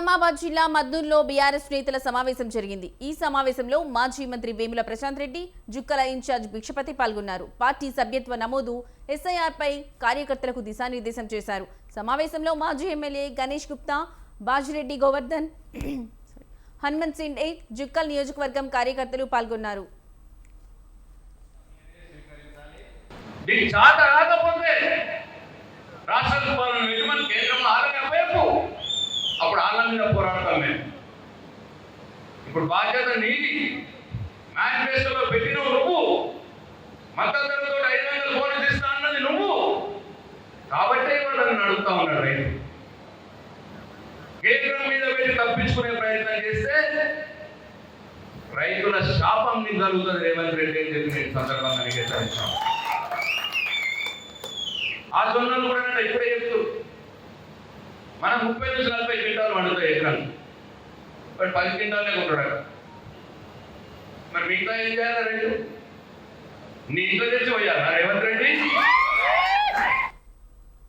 నిజామాబాద్ జిల్లా మద్దూరులో బీఆర్ఎస్ నేతల సమావేశం జరిగింది. ఈ సమావేశంలో మాజీ మంత్రి వేముల ప్రశాంత్ రెడ్డి, జుక్కల ఇన్ఛార్జ్ భిక్షపతి పాల్గొన్నారు. పార్టీ సభ్యత్వ నమోదు, ఎస్ఐఆర్ పై కార్యకర్తలకు దిశానిర్దేశం చేశారు. సమావేశంలో మాజీ ఎమ్మెల్యే గణేష్ గుప్తా, బాజిరెడ్డి గోవర్ధన్, హనుమంత్ సిండే, జుక్కల్ నియోజకవర్గం కార్యకర్తలు పాల్గొన్నారు. అప్పుడు వాళ్ళ మీద పోరాడతాం మేము. ఇప్పుడు బాధ్యత నీది. మేనిఫెస్టోలో పెట్టినవు నువ్వు, మద్దతుతో 500 కోట్లు ఇస్తా అన్నది నువ్వు. కాబట్టే వాళ్ళని అడుగుతా ఉన్నాడు రైతు. కేంద్రం మీద పెట్టి తప్పించుకునే ప్రయత్నం చేస్తే రైతుల శాపం నీకు కలుగుతుంది రేవంత్ రెడ్డి అని చెప్పి నేను సందర్భంగా హెచ్చరించాను. ఆ జొన్నలు కూడా ఇప్పుడే చెప్తూ మనం 30 నుంచి 40 క్వింటాలు వండుతాయి ఎకరాలు, బట్ 10 క్వింటాలే కొంటాడు. మరి మిగతా ఏం చేయాలి రైతు? నీ ఇంట్లో తెచ్చి పోయాలి